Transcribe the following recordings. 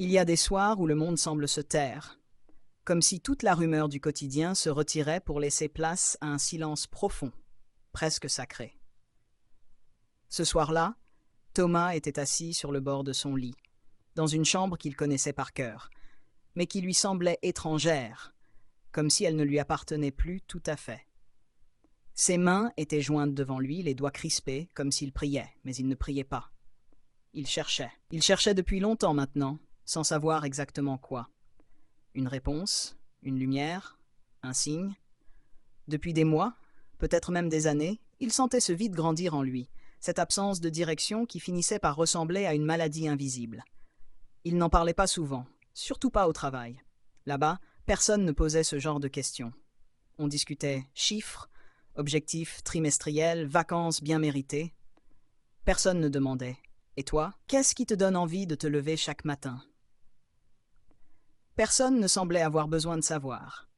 Il y a des soirs où le monde semble se taire, comme si toute la rumeur du quotidien se retirait pour laisser place à un silence profond, presque sacré. Ce soir-là, Thomas était assis sur le bord de son lit, dans une chambre qu'il connaissait par cœur, mais qui lui semblait étrangère, comme si elle ne lui appartenait plus tout à fait. Ses mains étaient jointes devant lui, les doigts crispés, comme s'il priait, mais il ne priait pas. Il cherchait. Il cherchait depuis longtemps maintenant, sans savoir exactement quoi. Une réponse, une lumière, un signe. Depuis des mois, peut-être même des années, il sentait ce vide grandir en lui, cette absence de direction qui finissait par ressembler à une maladie invisible. Il n'en parlait pas souvent, surtout pas au travail. Là-bas, personne ne posait ce genre de questions. On discutait chiffres, objectifs trimestriels, vacances bien méritées. Personne ne demandait « Et toi, qu'est-ce qui te donne envie de te lever chaque matin ?» Personne ne semblait avoir besoin de savoir.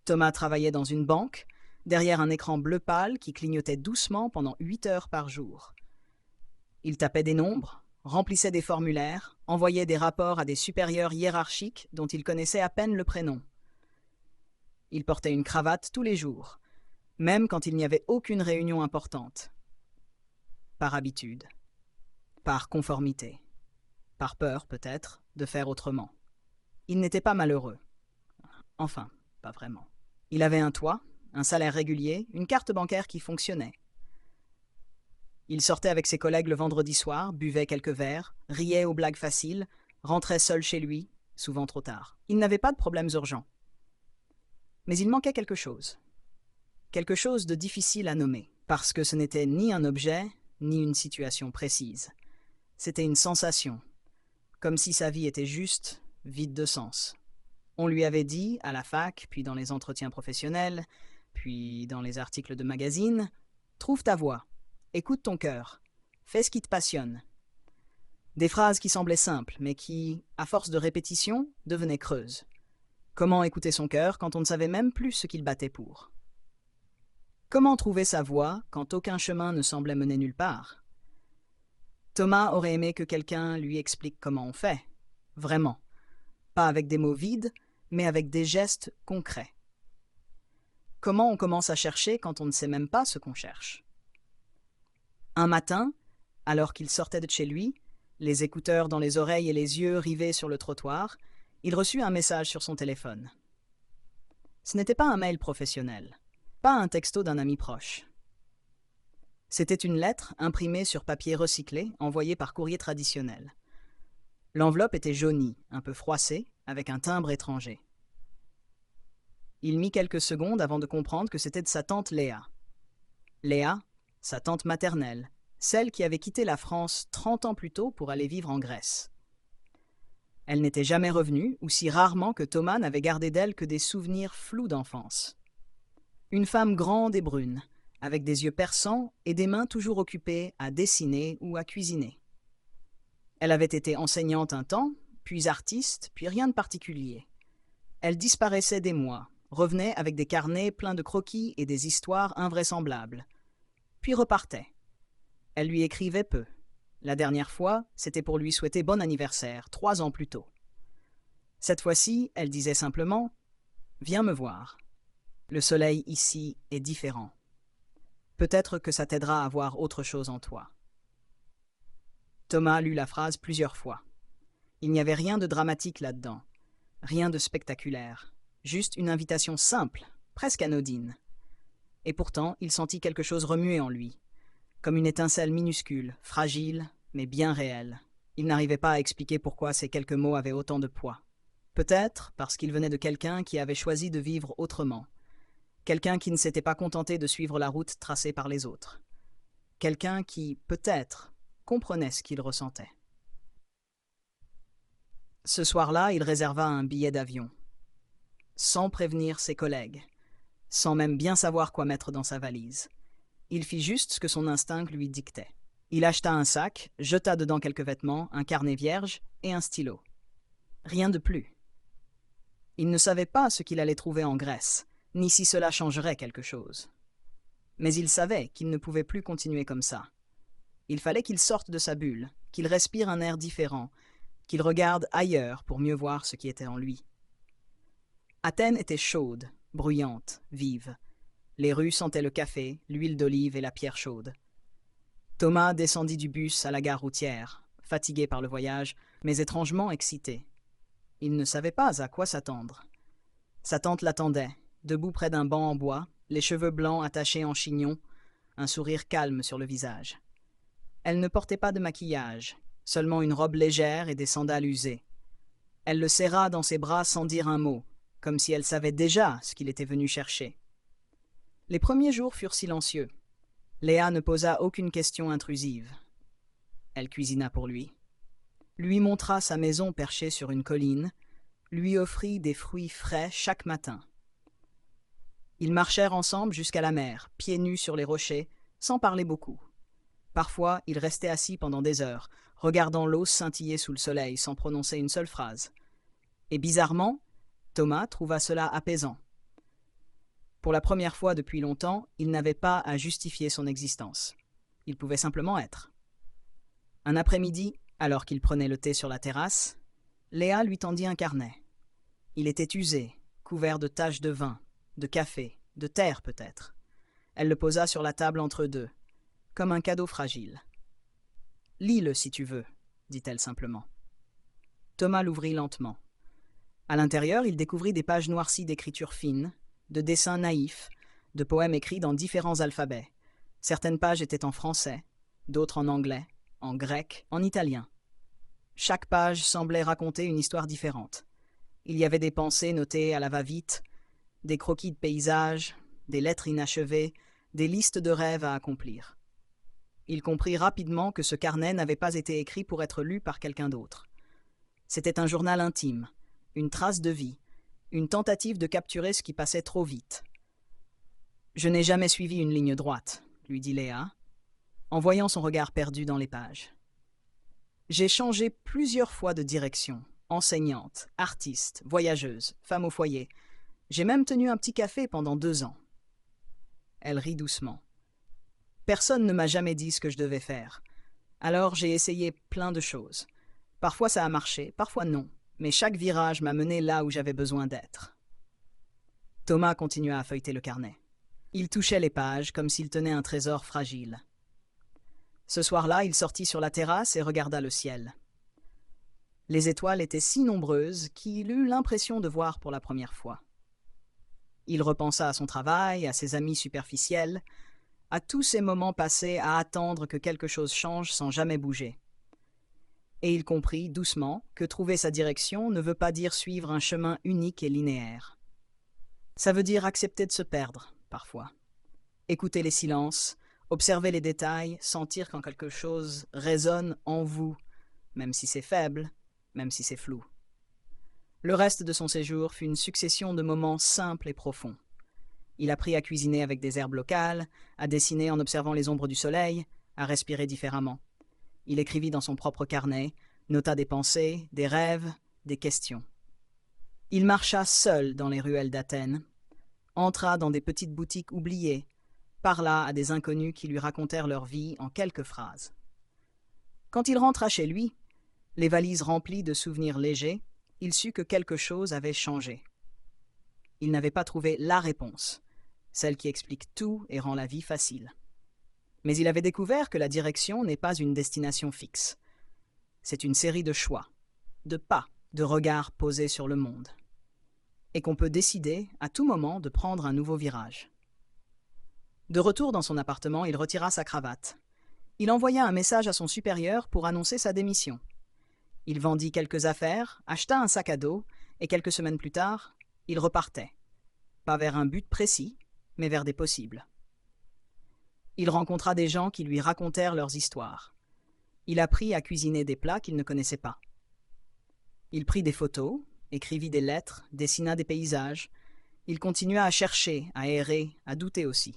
Thomas travaillait dans une banque, derrière un écran bleu pâle qui clignotait doucement pendant 8 heures par jour. Il tapait des nombres, remplissait des formulaires, envoyait des rapports à des supérieurs hiérarchiques dont il connaissait à peine le prénom. Il portait une cravate tous les jours, même quand il n'y avait aucune réunion importante. Par habitude, par conformité, par peur peut-être de faire autrement. Il n'était pas malheureux. Enfin, pas vraiment. Il avait un toit, un salaire régulier, une carte bancaire qui fonctionnait. Il sortait avec ses collègues le vendredi soir, buvait quelques verres, riait aux blagues faciles, rentrait seul chez lui, souvent trop tard. Il n'avait pas de problèmes urgents. Mais il manquait quelque chose. Quelque chose de difficile à nommer, parce que ce n'était ni un objet, ni une situation précise. C'était une sensation, comme si sa vie était juste, vide de sens. On lui avait dit, à la fac, puis dans les entretiens professionnels, puis dans les articles de magazines, « Trouve ta voie, écoute ton cœur, fais ce qui te passionne ». Des phrases qui semblaient simples, mais qui, à force de répétition, devenaient creuses. Comment écouter son cœur quand on ne savait même plus ce qu'il battait pour? Comment trouver sa voie quand aucun chemin ne semblait mener nulle part? Thomas aurait aimé que quelqu'un lui explique comment on fait, vraiment. Pas avec des mots vides, mais avec des gestes concrets. Comment on commence à chercher quand on ne sait même pas ce qu'on cherche? Un matin, alors qu'il sortait de chez lui, les écouteurs dans les oreilles et les yeux rivés sur le trottoir, il reçut un message sur son téléphone. Ce n'était pas un mail professionnel, pas un texto d'un ami proche. C'était une lettre imprimée sur papier recyclé, envoyée par courrier traditionnel. L'enveloppe était jaunie, un peu froissée, avec un timbre étranger. Il mit quelques secondes avant de comprendre que c'était de sa tante Léa. Léa, sa tante maternelle, celle qui avait quitté la France 30 ans plus tôt pour aller vivre en Grèce. Elle n'était jamais revenue, ou si rarement que Thomas n'avait gardé d'elle que des souvenirs flous d'enfance. Une femme grande et brune, avec des yeux perçants et des mains toujours occupées à dessiner ou à cuisiner. Elle avait été enseignante un temps, puis artiste, puis rien de particulier. Elle disparaissait des mois, revenait avec des carnets pleins de croquis et des histoires invraisemblables, puis repartait. Elle lui écrivait peu. La dernière fois, c'était pour lui souhaiter bon anniversaire, 3 ans plus tôt. Cette fois-ci, elle disait simplement « Viens me voir. Le soleil ici est différent. Peut-être que ça t'aidera à voir autre chose en toi. » Thomas lut la phrase plusieurs fois. Il n'y avait rien de dramatique là-dedans, rien de spectaculaire, juste une invitation simple, presque anodine. Et pourtant, il sentit quelque chose remuer en lui, comme une étincelle minuscule, fragile, mais bien réelle. Il n'arrivait pas à expliquer pourquoi ces quelques mots avaient autant de poids. Peut-être parce qu'il venait de quelqu'un qui avait choisi de vivre autrement. Quelqu'un qui ne s'était pas contenté de suivre la route tracée par les autres. Quelqu'un qui, peut-être, comprenait ce qu'il ressentait. Ce soir-là, il réserva un billet d'avion, sans prévenir ses collègues, sans même bien savoir quoi mettre dans sa valise. Il fit juste ce que son instinct lui dictait. Il acheta un sac, jeta dedans quelques vêtements, un carnet vierge et un stylo. Rien de plus. Il ne savait pas ce qu'il allait trouver en Grèce, ni si cela changerait quelque chose. Mais il savait qu'il ne pouvait plus continuer comme ça. Il fallait qu'il sorte de sa bulle, qu'il respire un air différent, qu'il regarde ailleurs pour mieux voir ce qui était en lui. Athènes était chaude, bruyante, vive. Les rues sentaient le café, l'huile d'olive et la pierre chaude. Thomas descendit du bus à la gare routière, fatigué par le voyage, mais étrangement excité. Il ne savait pas à quoi s'attendre. Sa tante l'attendait, debout près d'un banc en bois, les cheveux blancs attachés en chignon, un sourire calme sur le visage. Elle ne portait pas de maquillage, seulement une robe légère et des sandales usées. Elle le serra dans ses bras sans dire un mot, comme si elle savait déjà ce qu'il était venu chercher. Les premiers jours furent silencieux. Léa ne posa aucune question intrusive. Elle cuisina pour lui montra sa maison perchée sur une colline, lui offrit des fruits frais chaque matin. Ils marchèrent ensemble jusqu'à la mer, pieds nus sur les rochers, sans parler beaucoup. Parfois, ils restaient assis pendant des heures, regardant l'eau scintiller sous le soleil sans prononcer une seule phrase. Et bizarrement, Thomas trouva cela apaisant. Pour la première fois depuis longtemps, il n'avait pas à justifier son existence. Il pouvait simplement être. Un après-midi, alors qu'il prenait le thé sur la terrasse, Léa lui tendit un carnet. Il était usé, couvert de taches de vin, de café, de terre peut-être. Elle le posa sur la table entre eux deux, comme un cadeau fragile. « Lis-le si tu veux », dit-elle simplement. Thomas l'ouvrit lentement. À l'intérieur, il découvrit des pages noircies d'écriture fine, de dessins naïfs, de poèmes écrits dans différents alphabets. Certaines pages étaient en français, d'autres en anglais, en grec, en italien. Chaque page semblait raconter une histoire différente. Il y avait des pensées notées à la va-vite, des croquis de paysages, des lettres inachevées, des listes de rêves à accomplir. Il comprit rapidement que ce carnet n'avait pas été écrit pour être lu par quelqu'un d'autre. C'était un journal intime, une trace de vie, une tentative de capturer ce qui passait trop vite. « Je n'ai jamais suivi une ligne droite », lui dit Léa, en voyant son regard perdu dans les pages. « J'ai changé plusieurs fois de direction, enseignante, artiste, voyageuse, femme au foyer. J'ai même tenu un petit café pendant 2 ans. » Elle rit doucement. « Personne ne m'a jamais dit ce que je devais faire. Alors j'ai essayé plein de choses. Parfois ça a marché, parfois non, mais chaque virage m'a mené là où j'avais besoin d'être. » Thomas continua à feuilleter le carnet. Il touchait les pages comme s'il tenait un trésor fragile. Ce soir-là, il sortit sur la terrasse et regarda le ciel. Les étoiles étaient si nombreuses qu'il eut l'impression de voir pour la première fois. Il repensa à son travail, à ses amis superficiels, à tous ces moments passés à attendre que quelque chose change sans jamais bouger. Et il comprit, doucement, que trouver sa direction ne veut pas dire suivre un chemin unique et linéaire. Ça veut dire accepter de se perdre, parfois. Écouter les silences, observer les détails, sentir quand quelque chose résonne en vous, même si c'est faible, même si c'est flou. Le reste de son séjour fut une succession de moments simples et profonds. Il apprit à cuisiner avec des herbes locales, à dessiner en observant les ombres du soleil, à respirer différemment. Il écrivit dans son propre carnet, nota des pensées, des rêves, des questions. Il marcha seul dans les ruelles d'Athènes, entra dans des petites boutiques oubliées, parla à des inconnus qui lui racontèrent leur vie en quelques phrases. Quand il rentra chez lui, les valises remplies de souvenirs légers, il sut que quelque chose avait changé. Il n'avait pas trouvé la réponse, celle qui explique tout et rend la vie facile. Mais il avait découvert que la direction n'est pas une destination fixe. C'est une série de choix, de pas, de regards posés sur le monde. Et qu'on peut décider à tout moment de prendre un nouveau virage. De retour dans son appartement, il retira sa cravate. Il envoya un message à son supérieur pour annoncer sa démission. Il vendit quelques affaires, acheta un sac à dos, et quelques semaines plus tard, il repartait. Pas vers un but précis, mais vers des possibles. Il rencontra des gens qui lui racontèrent leurs histoires. Il apprit à cuisiner des plats qu'il ne connaissait pas. Il prit des photos, écrivit des lettres, dessina des paysages. Il continua à chercher, à errer, à douter aussi.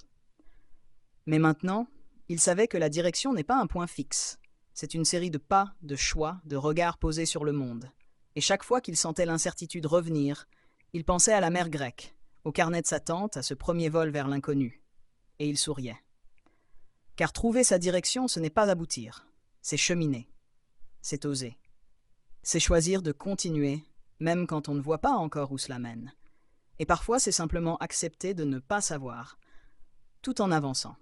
Mais maintenant, il savait que la direction n'est pas un point fixe. C'est une série de pas, de choix, de regards posés sur le monde. Et chaque fois qu'il sentait l'incertitude revenir, il pensait à la mer grecque, au carnet de sa tante, à ce premier vol vers l'inconnu. Et il souriait. Car trouver sa direction, ce n'est pas aboutir, c'est cheminer, c'est oser. C'est choisir de continuer, même quand on ne voit pas encore où cela mène. Et parfois, c'est simplement accepter de ne pas savoir, tout en avançant.